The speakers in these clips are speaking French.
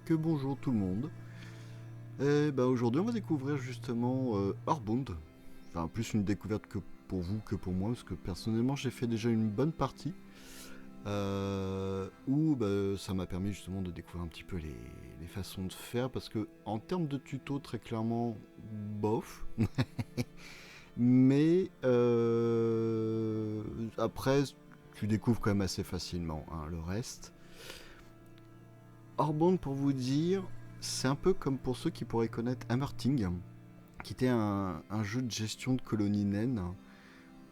donc bonjour tout le monde. Et bah aujourd'hui on va découvrir justement Earthbound. Enfin plus une découverte que pour vous que pour moi, parce que personnellement j'ai fait déjà une bonne partie. Où bah, ça m'a permis justement de découvrir un petit peu les façons de faire, parce que en termes de tuto très clairement bof. Mais après tu découvres quand même assez facilement hein, le reste. Earthbound, pour vous dire, c'est un peu comme pour ceux qui pourraient connaître Hammerting, qui était un jeu de gestion de colonies naines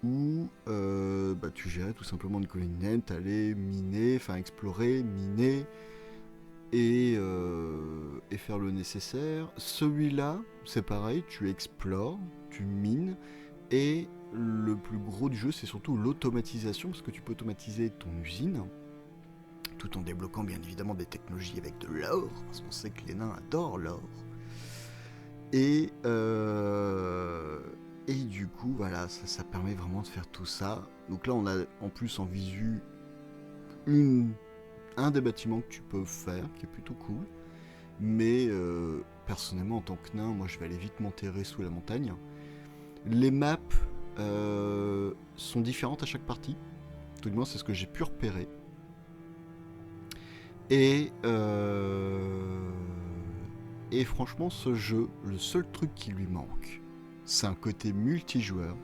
où bah, tu gérais tout simplement une colonie naine, t'allais miner, enfin explorer, miner et faire le nécessaire. Celui-là, c'est pareil, tu explores, tu mines et le plus gros du jeu, c'est surtout l'automatisation, parce que tu peux automatiser ton usine tout en débloquant bien évidemment des technologies avec de l'or, parce qu'on sait que les nains adorent l'or. Et, et du coup, voilà, ça permet vraiment de faire tout ça. Donc là, on a en plus en visu un des bâtiments que tu peux faire, qui est plutôt cool. Mais personnellement, en tant que nain, moi je vais aller vite m'enterrer sous la montagne. Les maps sont différentes à chaque partie. Tout du moins, c'est ce que j'ai pu repérer. Et franchement, ce jeu, le seul truc qui lui manque, c'est un côté multijoueur.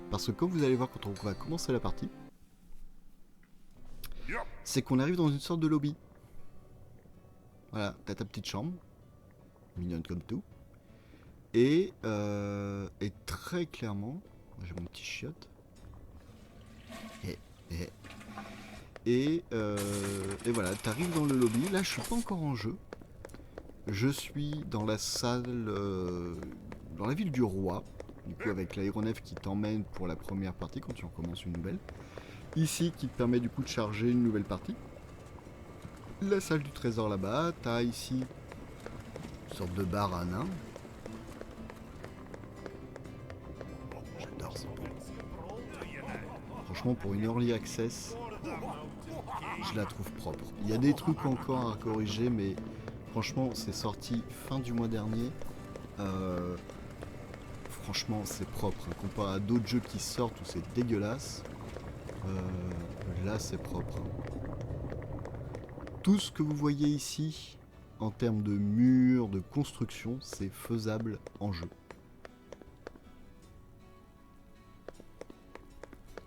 Parce que comme vous allez voir quand on va commencer la partie, c'est qu'on arrive dans une sorte de lobby. Voilà, t'as ta petite chambre, mignonne comme tout. Et très clairement, j'ai mon petit chiotte. Et voilà, t'arrives dans le lobby. Là, je suis pas encore en jeu. Je suis dans la salle, dans la ville du roi, du coup avec l'aéronef qui t'emmène pour la première partie quand tu recommences une nouvelle. Ici, qui te permet du coup de charger une nouvelle partie. La salle du trésor là-bas, t'as ici une sorte de bar à nains. J'adore ça. Franchement, pour une early access, je la trouve propre. Il y a des trucs encore à corriger, mais franchement, c'est sorti fin du mois dernier. Franchement, c'est propre. Hein. Comparé à d'autres jeux qui sortent où c'est dégueulasse, là, c'est propre. Hein. Tout ce que vous voyez ici, en termes de murs, de construction, c'est faisable en jeu.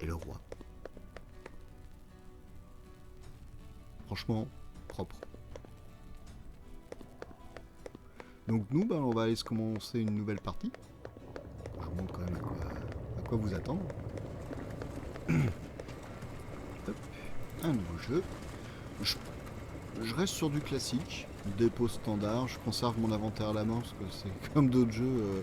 Et le roi. Franchement, propre. Donc nous, bah, on va aller se commencer une nouvelle partie. Je vous montre quand même à quoi vous attendre. Hop, un nouveau jeu. Je reste sur du classique, dépôt standard. Je conserve mon inventaire à la main parce que c'est comme d'autres jeux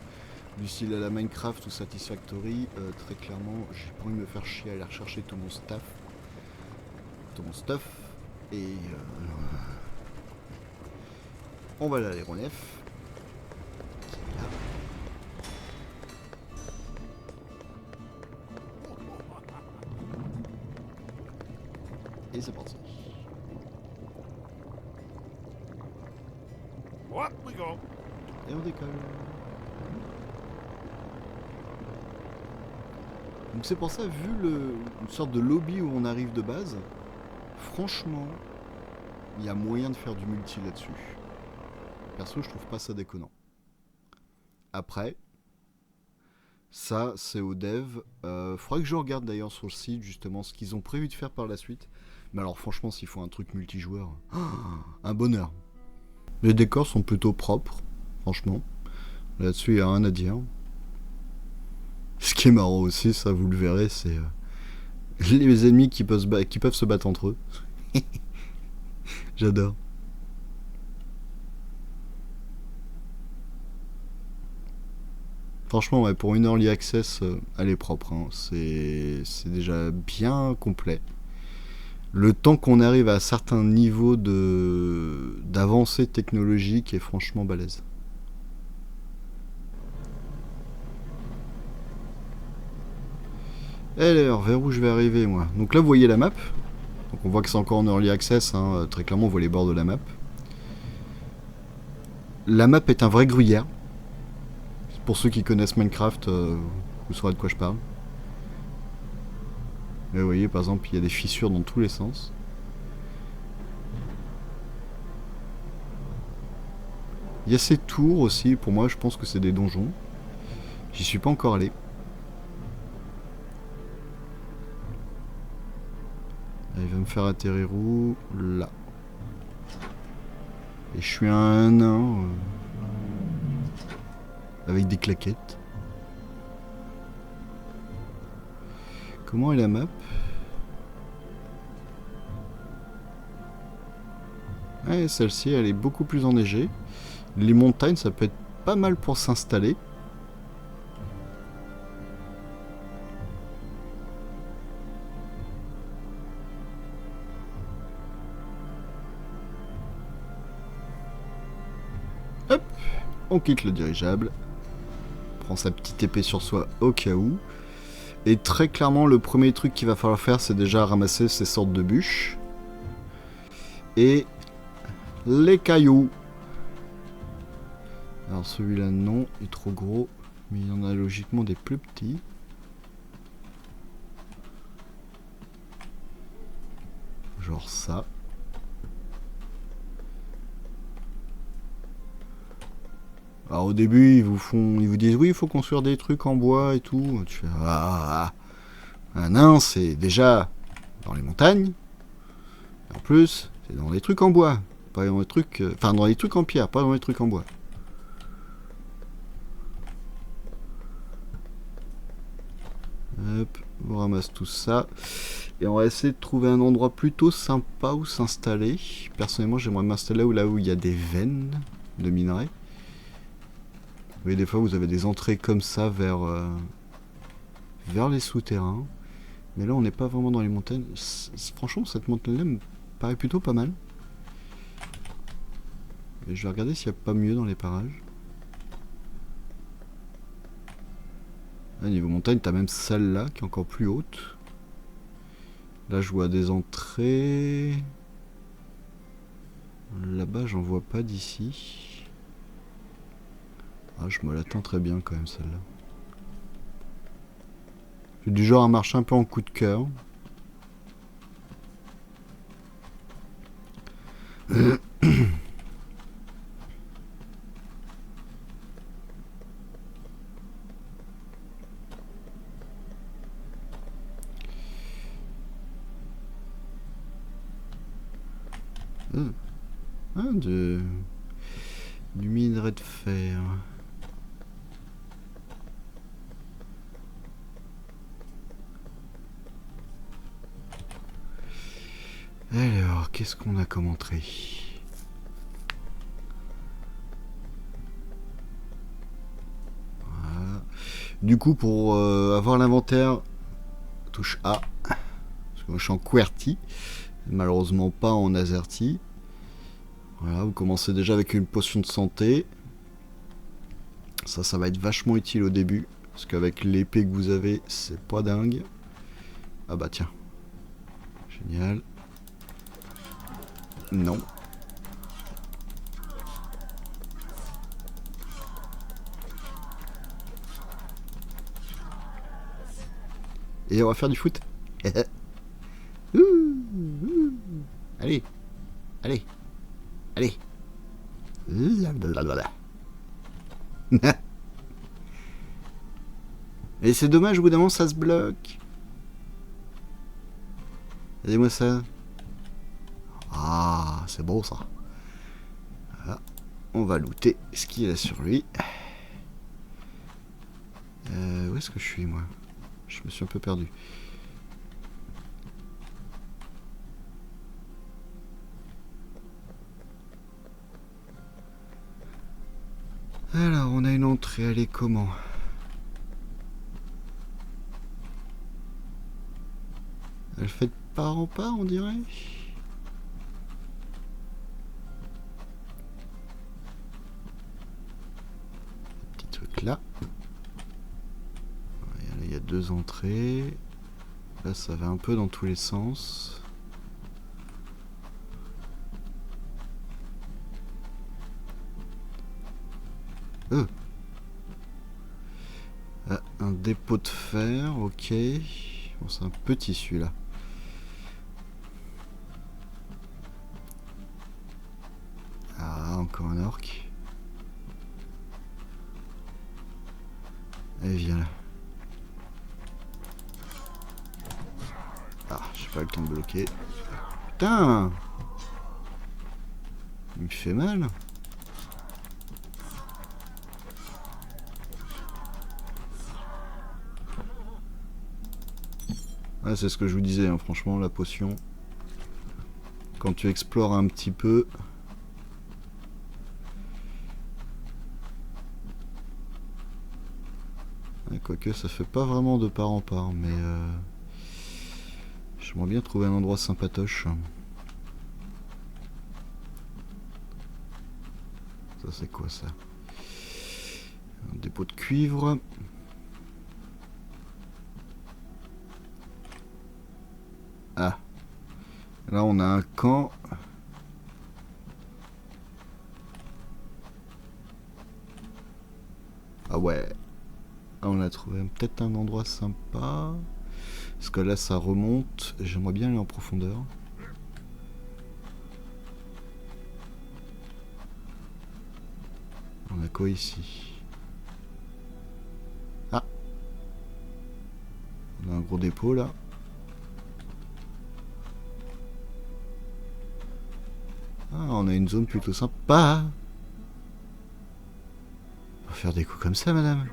du style à la Minecraft ou Satisfactory. Très clairement, j'ai pas envie de me faire chier à aller rechercher tout mon stuff. Et on va aller à l'aéronef. Et c'est parti. Et on décolle. Donc c'est pour ça, vu une sorte de lobby où on arrive de base, franchement, il y a moyen de faire du multi là-dessus. Perso, je trouve pas ça déconnant. Après, ça c'est au dev. Faudrait que je regarde d'ailleurs sur le site justement ce qu'ils ont prévu de faire par la suite. Mais alors franchement, s'il faut un truc multijoueur, un bonheur. Les décors sont plutôt propres, franchement. Là-dessus, il n'y a rien à dire. Ce qui est marrant aussi, ça vous le verrez, c'est les ennemis qui peuvent se battre entre eux. J'adore. Franchement, ouais, pour une early access, elle est propre. Hein. C'est déjà bien complet. Le temps qu'on arrive à certains niveaux d'avancée technologique est franchement balèze. Alors, vers où je vais arriver, moi? Donc là, vous voyez la map. Donc on voit que c'est encore en early access. Hein. Très clairement, on voit les bords de la map. La map est un vrai gruyère. Pour ceux qui connaissent Minecraft, vous saurez de quoi je parle. Et vous voyez, par exemple, il y a des fissures dans tous les sens. Il y a ces tours aussi, pour moi je pense que c'est des donjons. J'y suis pas encore allé. Il va me faire atterrir où? Là. Et je suis un nain avec des claquettes. Comment est la map? Ouais, celle-ci elle est beaucoup plus enneigée. Les montagnes ça peut être pas mal pour s'installer. Hop, on quitte le dirigeable. Prend sa petite épée sur soi au cas où. Et très clairement, le premier truc qu'il va falloir faire, c'est déjà ramasser ces sortes de bûches. Et les cailloux. Alors celui-là, non, il est trop gros. Mais il y en a logiquement des plus petits. Genre ça. Alors au début, ils vous disent oui, il faut construire des trucs en bois et tout. Tu fais un nain, c'est déjà dans les montagnes. Et en plus, c'est dans les trucs en bois, pas dans les trucs, enfin dans les trucs en pierre, pas dans les trucs en bois. Hop, on ramasse tout ça. Et on va essayer de trouver un endroit plutôt sympa où s'installer. Personnellement, j'aimerais m'installer là où il y a des veines de minerais. Vous voyez, des fois, vous avez des entrées comme ça vers les souterrains. Mais là, on n'est pas vraiment dans les montagnes. Franchement, cette montagne-là me paraît plutôt pas mal. Et je vais regarder s'il n'y a pas mieux dans les parages. Là, niveau montagne, t'as même celle-là qui est encore plus haute. Là, je vois des entrées. Là-bas, j'en vois pas d'ici. Ah, je me l'attends très bien quand même, celle-là. Je suis du genre à marcher un peu en coup de cœur. Du minerai de fer. Alors, qu'est-ce qu'on a comme entrée? Voilà. Du coup, pour avoir l'inventaire, touche A. Parce que moi, je suis en QWERTY. Malheureusement pas en AZERTY. Voilà, vous commencez déjà avec une potion de santé. Ça va être vachement utile au début. Parce qu'avec l'épée que vous avez, c'est pas dingue. Ah bah tiens. Génial. Non. Et on va faire du foot. Allez. Allez. Allez. Et c'est dommage, au bout d'un moment, ça se bloque. Regardez-moi ça. Ah, c'est beau ça. Voilà. On va looter ce qu'il a sur lui. Où est-ce que je suis, moi? Je me suis un peu perdu. Alors, on a une entrée, elle est comment? Elle fait de part en part, on dirait. Petit truc là. Il y a deux entrées. Là, ça va un peu dans tous les sens. Ah, un dépôt de fer, ok. Bon, c'est un petit celui-là. Ah, encore un orc. Allez, viens là. Ah, j'ai pas eu le temps de bloquer. Putain! Il me fait mal. Ah, c'est ce que je vous disais, hein, franchement, la potion. Quand tu explores un petit peu... Quoique ça fait pas vraiment de part en part, mais j'aimerais bien trouver un endroit sympatoche. Ça c'est quoi ça? Un dépôt de cuivre. Ah. Là on a un camp. Ah ouais. Ah, on a trouvé peut-être un endroit sympa. Parce que là ça remonte. J'aimerais bien aller en profondeur. On a quoi ici? Ah. On a un gros dépôt là. Ah, on a une zone plutôt sympa. On va faire des coups comme ça, madame.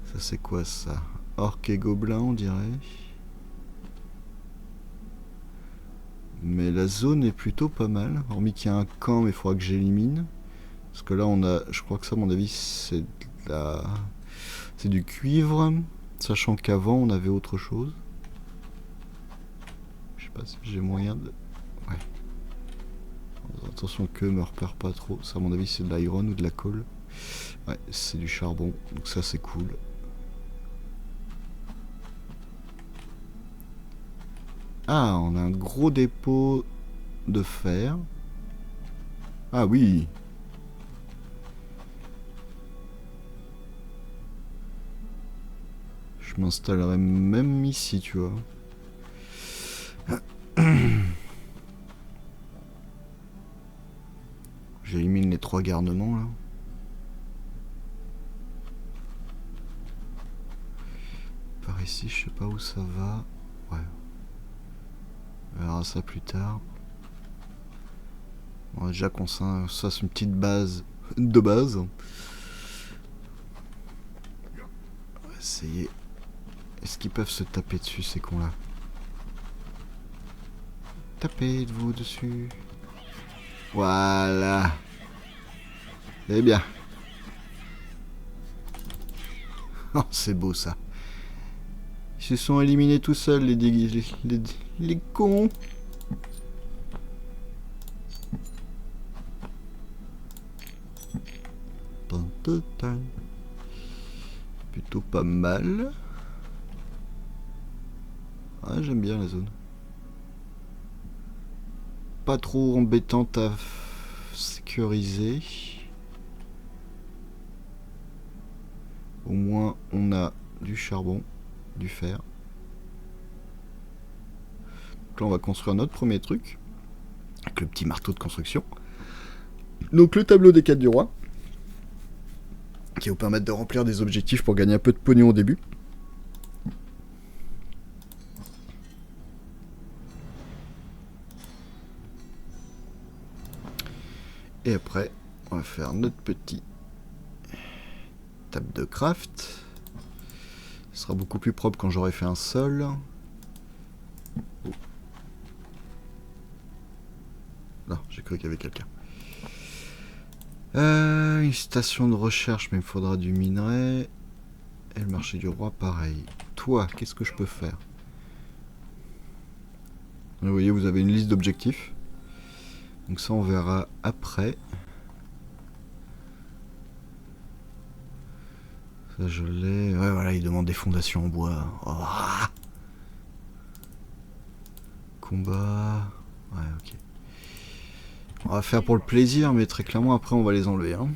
Ça, c'est quoi ça? Orc et gobelin, on dirait. Mais la zone est plutôt pas mal. Hormis qu'il y a un camp, mais il faudra que j'élimine. Parce que là, on a. Je crois que ça, à mon avis, c'est de la. C'est du cuivre. Sachant qu'avant, on avait autre chose. Je sais pas si j'ai moyen de. Ouais. Attention que me repère pas trop. Ça, à mon avis, c'est de l'iron ou de la colle. Ouais, c'est du charbon. Donc, ça, c'est cool. Ah, on a un gros dépôt de fer. Ah oui. Je m'installerai même ici, tu vois. J'élimine les 3 garnements là. Par ici, je sais pas où ça va. Ouais. On verra ça plus tard. Bon, déjà qu'on fasse une petite base de base. On va essayer. Est-ce qu'ils peuvent se taper dessus ces cons là? Tapez-vous dessus. Voilà. Eh bien. Oh, c'est beau ça. Ils se sont éliminés tout seuls, les cons. Plutôt pas mal. Ah, j'aime bien la zone. Pas trop embêtante à sécuriser. Au moins on a du charbon, du fer. Donc là on va construire notre premier truc. Avec le petit marteau de construction. Donc le tableau des quêtes du roi. Qui va vous permettre de remplir des objectifs pour gagner un peu de pognon au début. Et après, on va faire notre petit table de craft. Ce sera beaucoup plus propre quand j'aurai fait un sol. Oh. Non, j'ai cru qu'il y avait quelqu'un. Une station de recherche, mais il me faudra du minerai. Et le marché du roi, pareil. Toi, qu'est-ce que je peux faire? Vous voyez, vous avez une liste d'objectifs. Donc ça, on verra après. Ça, je l'ai. Ouais, voilà, il demande des fondations en bois. Oh. Combat. Ouais, ok. On va faire pour le plaisir, mais très clairement après on va les enlever. Hein.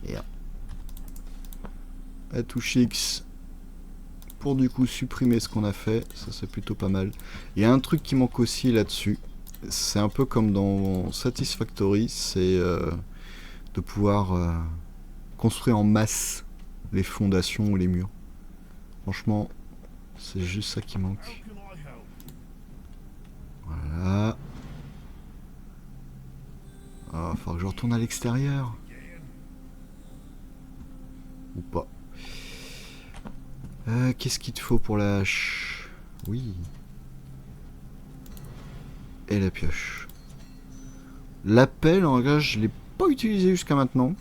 Et à touche X pour du coup supprimer ce qu'on a fait, ça c'est plutôt pas mal. Il y a un truc qui manque aussi là-dessus, c'est un peu comme dans Satisfactory, c'est de pouvoir construire en masse les fondations ou les murs. Franchement, c'est juste ça qui manque. Voilà. Ah, va falloir que je retourne à l'extérieur. Ou pas. Qu'est-ce qu'il te faut pour la hache? Oui. Et la pioche. La pelle, en vrai, je l'ai pas utilisée jusqu'à maintenant.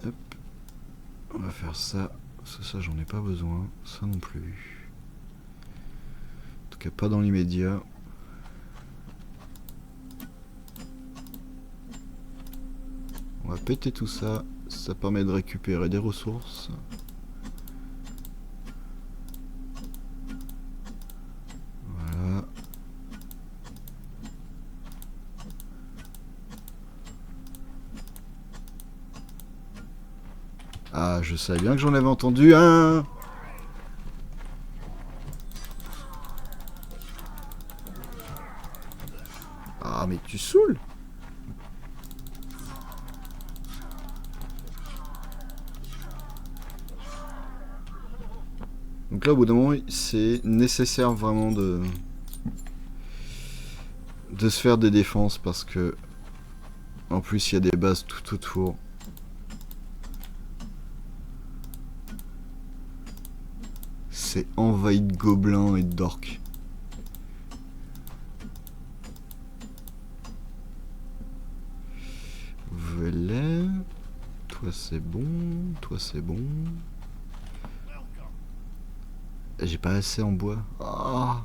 Hop. On va faire ça. Ça j'en ai pas besoin. Ça non plus. En tout cas, pas dans l'immédiat. On va péter tout ça. Ça permet de récupérer des ressources. Voilà. Ah, je savais bien que j'en avais entendu un. Ah, mais tu saoules. Donc là, au bout d'un moment, c'est nécessaire vraiment de se faire des défenses parce que en plus, il y a des bases tout autour. C'est envahi de gobelins et d'orques. Voilà. Toi c'est bon. Toi c'est bon. J'ai pas assez en bois. Ah.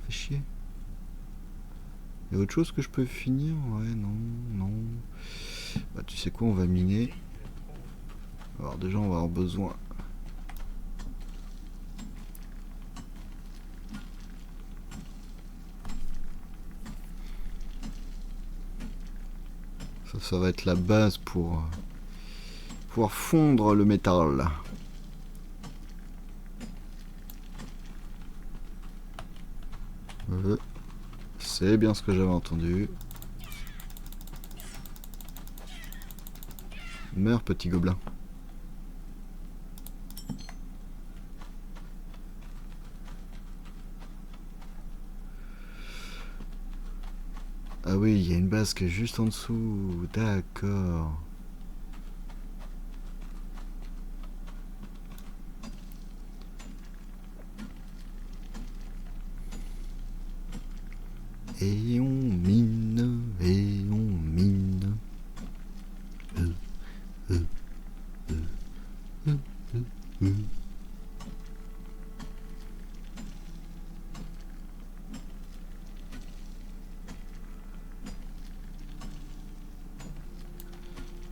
Fait chier. Il y a autre chose que je peux finir? Ouais, non, non. Bah tu sais quoi, on va miner. Alors déjà on va avoir besoin. Ça va être la base pour pouvoir fondre le métal. C'est bien ce que j'avais entendu. Meurs, petit gobelin. Ah oui, il y a une base qui est juste en dessous. D'accord. Et on mine, et on mine.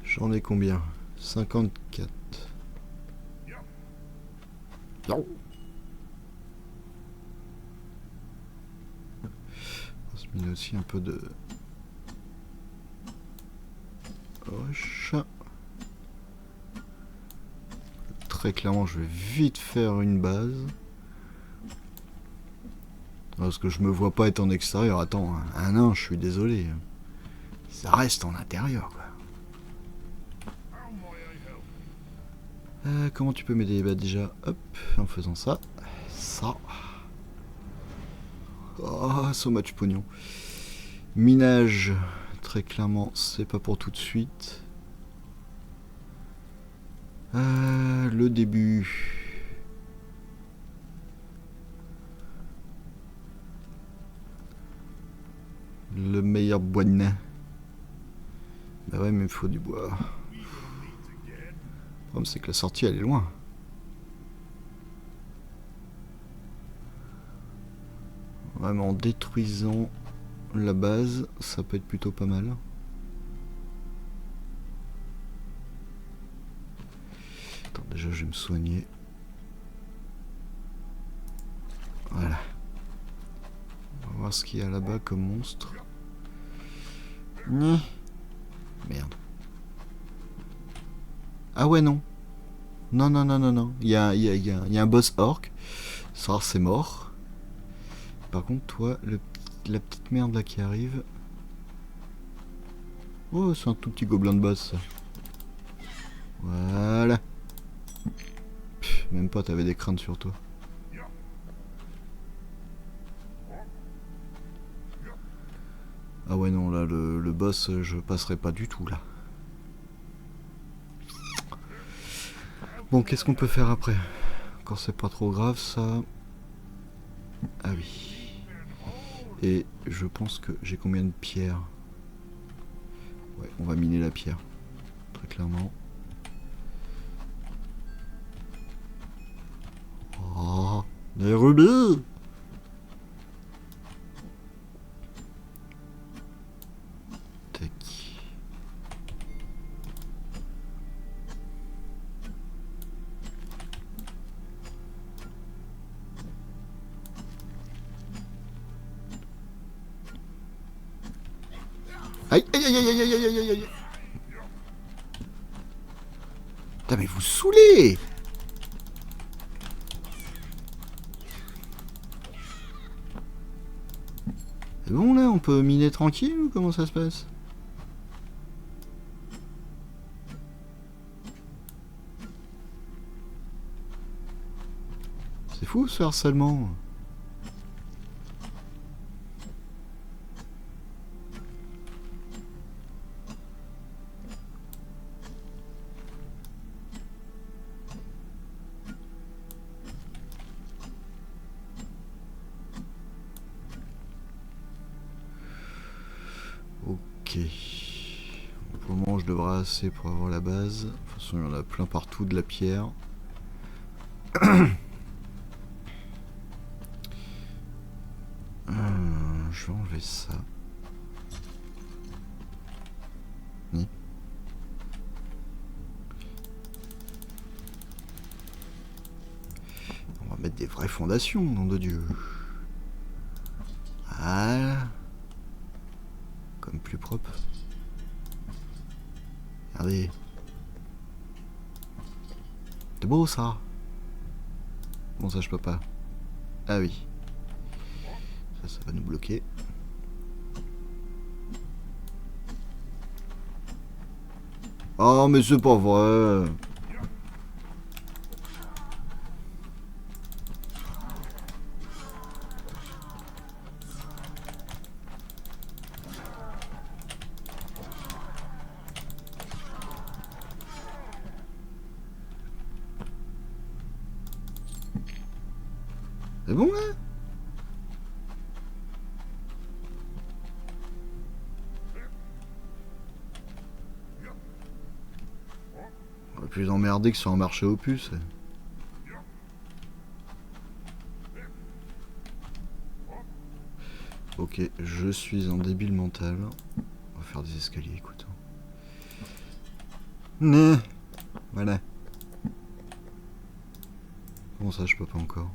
J'en ai combien? 54. Non. On se mine aussi un peu de roche. Très clairement, je vais vite faire une base. Parce que je me vois pas être en extérieur. Attends, un nain, je suis désolé. Ça reste en intérieur, quoi. Comment tu peux m'aider? Bah déjà, hop, en faisant ça. Ça. Oh, so much pognon. Minage, très clairement, c'est pas pour tout de suite. Le début. Le meilleur bois de nain. Bah ouais, mais il me faut du bois. Le problème, c'est que la sortie, elle est loin. Même en détruisant la base, ça peut être plutôt pas mal. Attends, déjà je vais me soigner. Voilà. On va voir ce qu'il y a là-bas comme monstre. Merde. Ah ouais, non. Non, non, non, non, non. Il y a un boss orc. Ça, c'est mort. Par contre, toi, la petite merde là qui arrive. Oh, c'est un tout petit gobelin de boss, ça. Voilà. Pff, même pas, t'avais des craintes sur toi. Ah ouais, non, là, le boss, je passerai pas du tout, là. Bon, qu'est-ce qu'on peut faire après? Quand c'est pas trop grave, ça... Ah oui. Et je pense que j'ai combien de pierres? Ouais, on va miner la pierre. Très clairement. Oh, des rubis! Tac. Aïe, aïe, aïe, aïe, aïe, aïe, aïe, aïe, aïe. Putain, mais vous saoulez! C'est bon là, on peut miner tranquille ou comment ça se passe? C'est fou ce harcèlement. Ok. Pour le moment, je devrais assez pour avoir la base. De toute façon, il y en a plein partout de la pierre. Je vais enlever ça. Oui. On va mettre des vraies fondations, nom de Dieu. Voilà. Comme plus propre. Regardez. C'est beau ça. Bon, ça je peux pas. Ah oui. Ça va nous bloquer. Oh mais c'est pas vrai. C'est bon là? On va plus emmerder que sur un marché aux puces. Ok, je suis un débile mental. On va faire des escaliers, écoute. Voilà. Comment ça, je peux pas encore?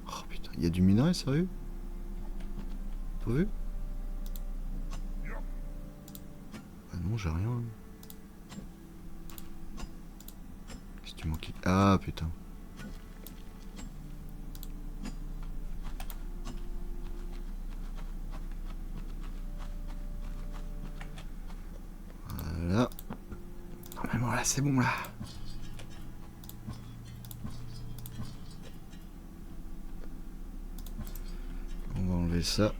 Oh putain, il y a du minerai, sérieux? T'as vu? Ah non, j'ai rien. Qu'est-ce que tu manques? Ah putain. Voilà. Normalement là, c'est bon là. On va enlever ça.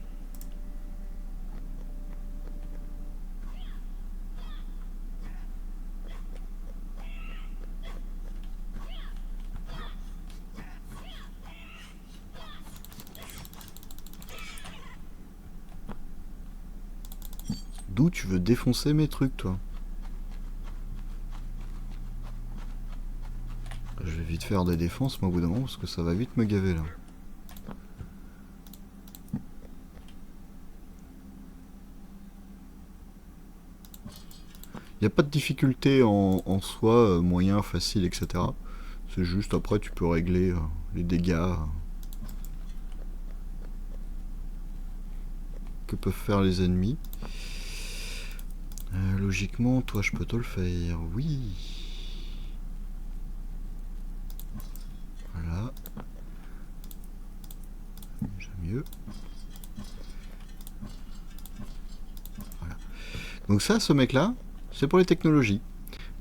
D'où tu veux défoncer mes trucs, toi? Je vais vite faire des défenses, moi, au bout d'un moment, parce que ça va vite me gaver, là. Il n'y a pas de difficulté en soi, moyen, facile, etc. C'est juste après tu peux régler les dégâts que peuvent faire les ennemis. Logiquement, toi je peux te le faire, oui. Voilà. Déjà mieux. Voilà. Donc ça, ce mec-là, c'est pour les technologies.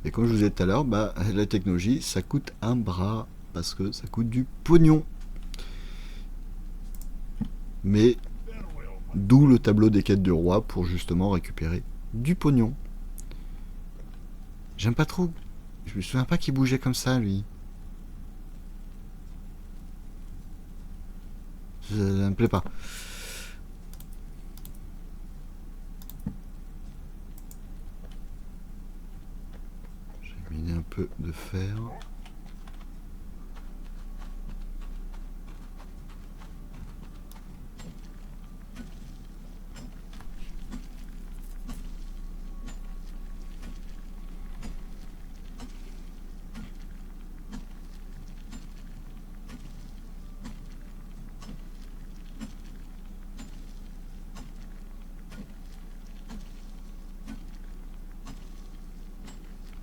Et comme je vous disais tout à l'heure, bah, la technologie, ça coûte un bras. Parce que ça coûte du pognon. Mais d'où le tableau des quêtes du roi pour justement récupérer du pognon. J'aime pas trop. Je me souviens pas qu'il bougeait comme ça, lui. Ça me plaît pas. J'ai mis un peu de fer.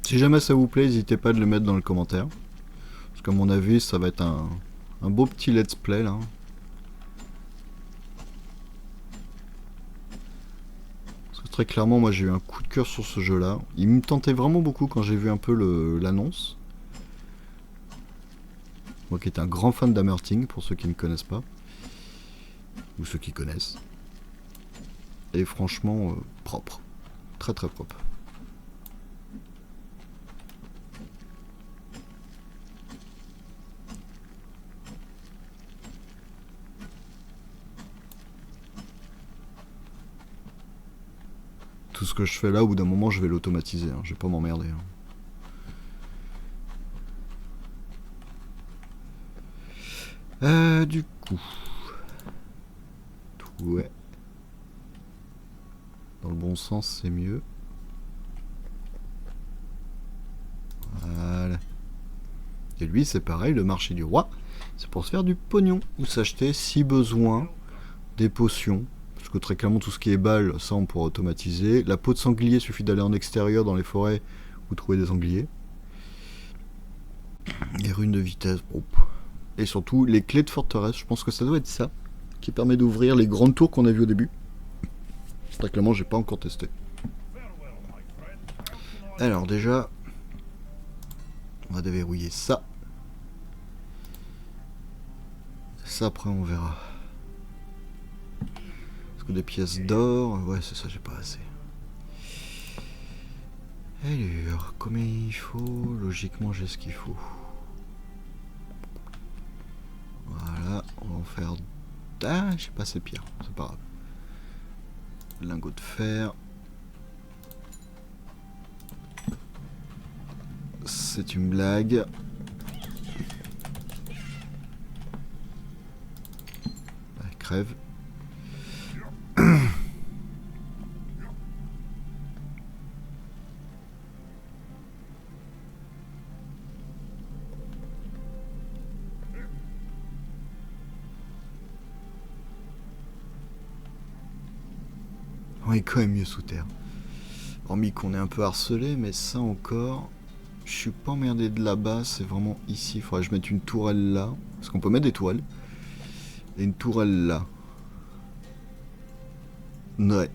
Si jamais ça vous plaît, n'hésitez pas de le mettre dans le commentaire. Parce qu'à mon avis, ça va être un beau petit let's play là. Parce que très clairement, moi j'ai eu un coup de cœur sur ce jeu là. Il me tentait vraiment beaucoup quand j'ai vu un peu l'annonce. Moi qui étais un grand fan d'Hammerting, pour ceux qui ne connaissent pas. Ou ceux qui connaissent. Et franchement, propre. Très très propre. Tout ce que je fais là, au bout d'un moment, je vais l'automatiser. Hein. Je vais pas m'emmerder. Hein. Du coup... Ouais. Dans le bon sens, c'est mieux. Voilà. Et lui, c'est pareil, le marché du roi, c'est pour se faire du pognon. Ou s'acheter, si besoin, des potions. Parce que très clairement, tout ce qui est balles, ça on pourra automatiser. La peau de sanglier, suffit d'aller en extérieur dans les forêts ou trouver des sangliers. Les runes de vitesse. Oh. Et surtout, les clés de forteresse. Je pense que ça doit être ça qui permet d'ouvrir les grandes tours qu'on a vues au début. Très clairement, j'ai pas encore testé. Alors déjà, on va déverrouiller ça. Ça après on verra. Parce que des pièces d'or, ouais c'est ça, j'ai pas assez. Alors, combien il faut? Logiquement j'ai ce qu'il faut. Voilà, on va en faire... Ah, j'ai pas assez pire, c'est pas grave. Lingot de fer. C'est une blague. Allez, crève. On est quand même mieux sous terre. Hormis qu'on est un peu harcelé, mais ça encore... Je suis pas emmerdé de là-bas, c'est vraiment ici. Il faudrait que je mette une tourelle là. Parce qu'on peut mettre des toiles. Et une tourelle là. Ouais.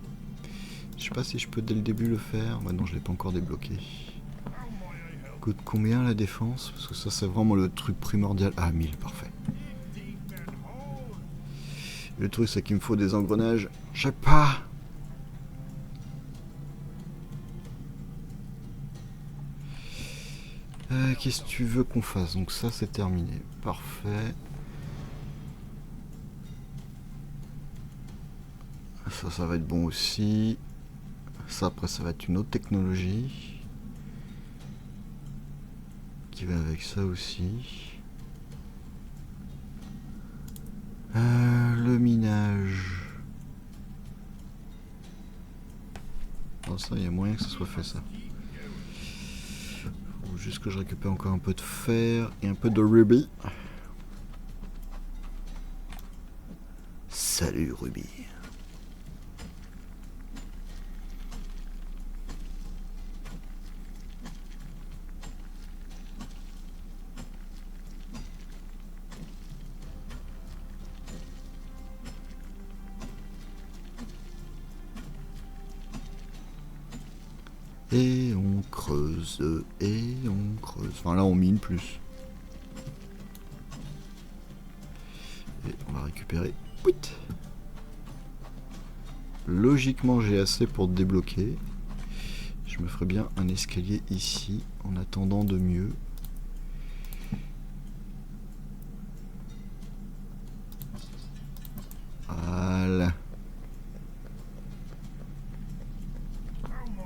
Je sais pas si je peux dès le début le faire. Bah non, je l'ai pas encore débloqué. Coûte combien la défense? Parce que ça c'est vraiment le truc primordial. Ah, 1000, parfait. Le truc c'est qu'il me faut des engrenages. Je sais pas. Qu'est-ce que tu veux qu'on fasse? Donc ça c'est terminé. Parfait. Ça va être bon aussi. Ça après ça va être une autre technologie. Qui va avec ça aussi. Le minage. Non, ça, il y a moyen que ça soit fait ça. juste que je récupère encore un peu de fer et un peu de rubis. Salut Ruby. Et on creuse, et on creuse. Enfin là on mine plus. Et on va récupérer. Pouit. Logiquement j'ai assez pour débloquer. Je me ferais bien un escalier ici en attendant de mieux. Voilà.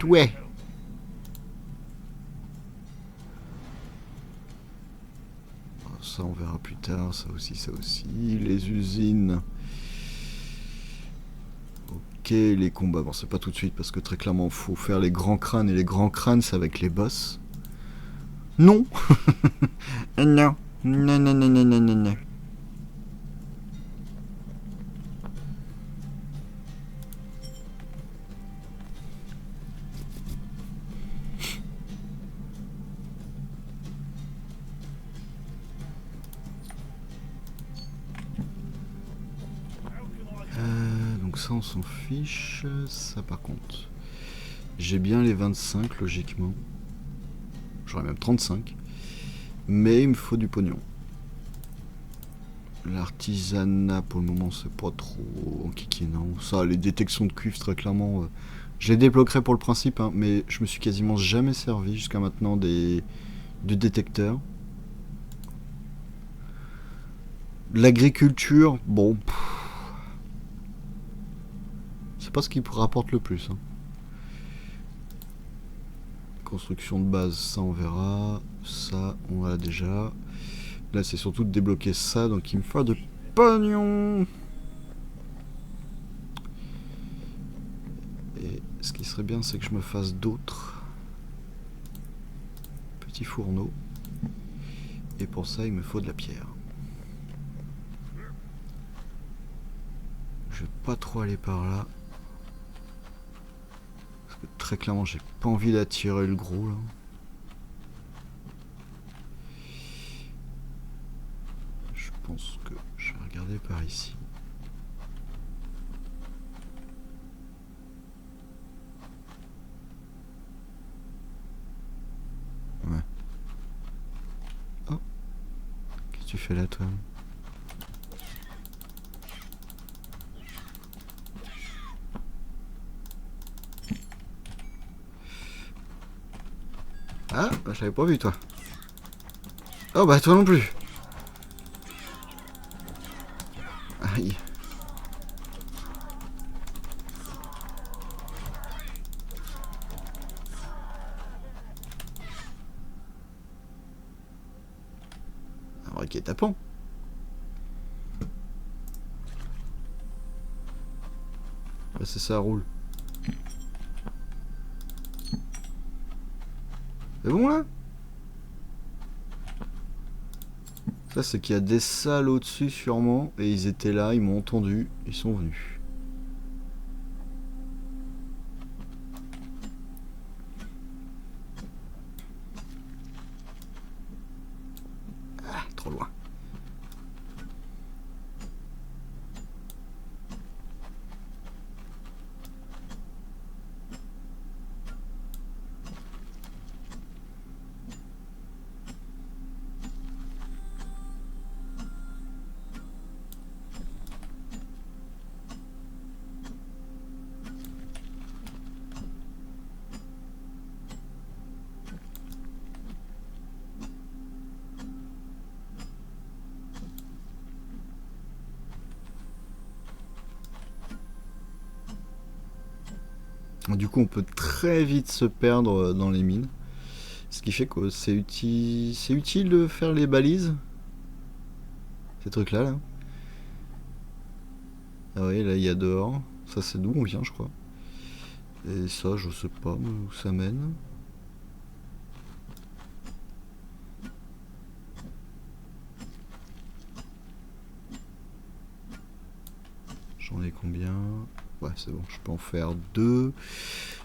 Ouais. Ça on verra plus tard, ça aussi, ça aussi. Les usines. Ok, les combats. Bon, c'est pas tout de suite parce que très clairement, faut faire les grands crânes. Et les grands crânes, c'est avec les boss. Non. Non. Non, non, non, non, non, non, non. Donc ça, on s'en fiche. Ça, par contre, j'ai bien les 25, logiquement. J'aurais même 35. Mais il me faut du pognon. L'artisanat, pour le moment, c'est pas trop enquiquinant. Ça, les détections de cuivre, très clairement, je les débloquerai pour le principe, hein, mais je me suis quasiment jamais servi jusqu'à maintenant du détecteur. L'agriculture, bon, c'est pas ce qui rapporte le plus. Hein. Construction de base, ça on verra. Ça, on l'a déjà. Là, c'est surtout de débloquer ça, donc il me faut de pognon. Et ce qui serait bien, c'est que je me fasse d'autres petits fourneaux. Et pour ça, il me faut de la pierre. Je vais pas trop aller par là. Parce que très clairement, j'ai pas envie d'attirer le gros là. Je pense que je vais regarder par ici. Ouais. Oh. Qu'est-ce que tu fais là, toi? Ah, bah, je l'avais pas vu, toi. Oh, bah, toi non plus. Aïe. Un briquet tapant. Bah, c'est ça, roule. C'est bon, là? Ça, c'est qu'il y a des salles au-dessus, sûrement. Et ils étaient là, ils m'ont entendu. Ils sont venus. Ah, trop loin. Du coup, on peut très vite se perdre dans les mines. Ce qui fait que c'est utile de faire les balises. Ces trucs-là, là. Ah oui, là, il y a dehors. Ça, c'est d'où on vient, je crois. Et ça, je sais pas où ça mène. combien? Ouais, c'est bon, je peux en faire 2.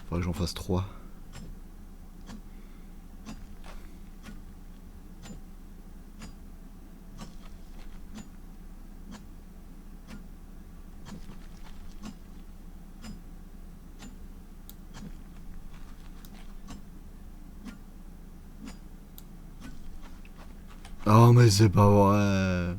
Faudrait que j'en fasse 3. Oh mais c'est pas vrai.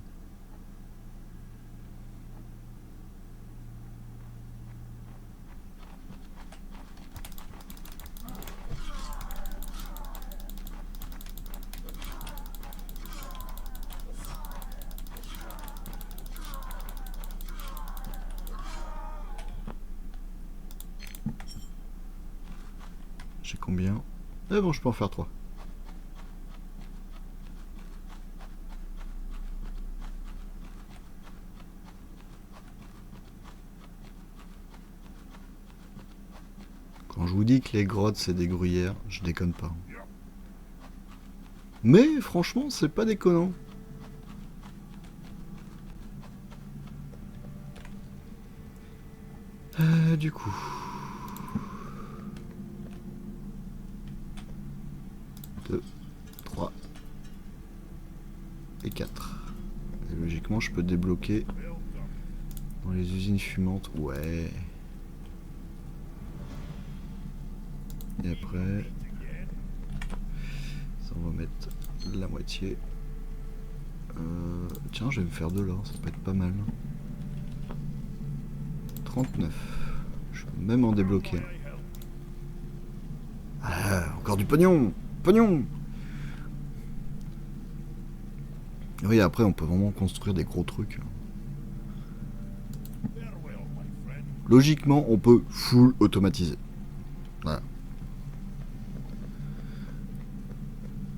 J'ai combien? Eh bon, je peux en faire 3. Quand je vous dis que les grottes c'est des gruyères, je déconne pas. Mais franchement, c'est pas déconnant. Du coup... 2, 3 et 4. Et logiquement, je peux débloquer dans les usines fumantes. Ouais. Et après... ça, on va mettre la moitié. Tiens, je vais me faire de l'or, ça peut être pas mal. 39. Je peux même en débloquer un. Ah, encore du pognon! Pognon! Oui, après, on peut vraiment construire des gros trucs. Logiquement, on peut full automatiser. Voilà.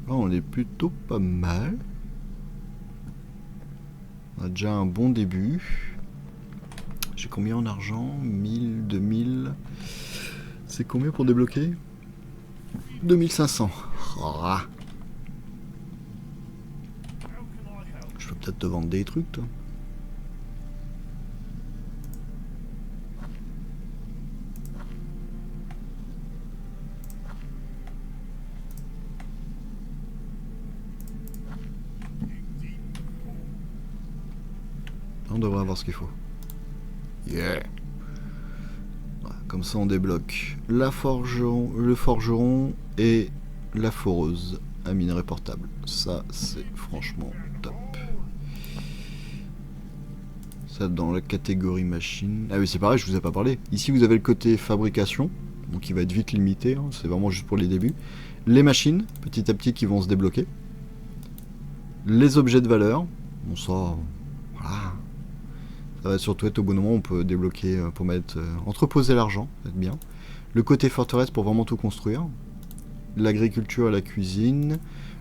Là, on est plutôt pas mal. On a déjà un bon début. J'ai combien en argent? 1000, 2000. C'est combien pour débloquer? 2500. Oh. Je peux peut-être te vendre des trucs, toi. On devrait avoir ce qu'il faut. Yeah. Voilà, comme ça on débloque le forgeron et la foreuse à minerai portable. Ça c'est franchement top. Ça dans la catégorie machine. Ah oui, c'est pareil, je vous ai pas parlé. Ici vous avez le côté fabrication, donc il va être vite limité, hein, c'est vraiment juste pour les débuts. Les machines, petit à petit, qui vont se débloquer. Les objets de valeur, bon ça, voilà. Ça va surtout être au bon moment, on peut débloquer pour mettre entreposer l'argent, ça va être bien. Le côté forteresse pour vraiment tout construire. L'agriculture et la cuisine.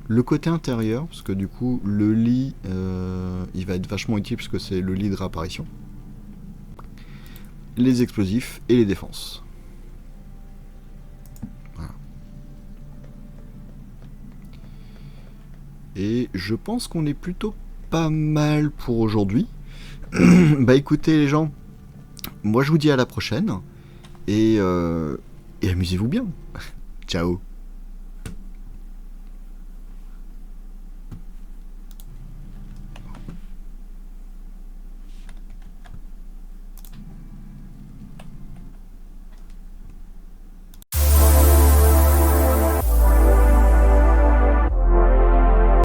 Le côté intérieur, parce que du coup, le lit, il va être vachement utile, parce que c'est le lit de réapparition. Les explosifs et les défenses. Voilà. Et je pense qu'on est plutôt pas mal pour aujourd'hui. Bah écoutez les gens, moi je vous dis à la prochaine, et amusez-vous bien. Ciao.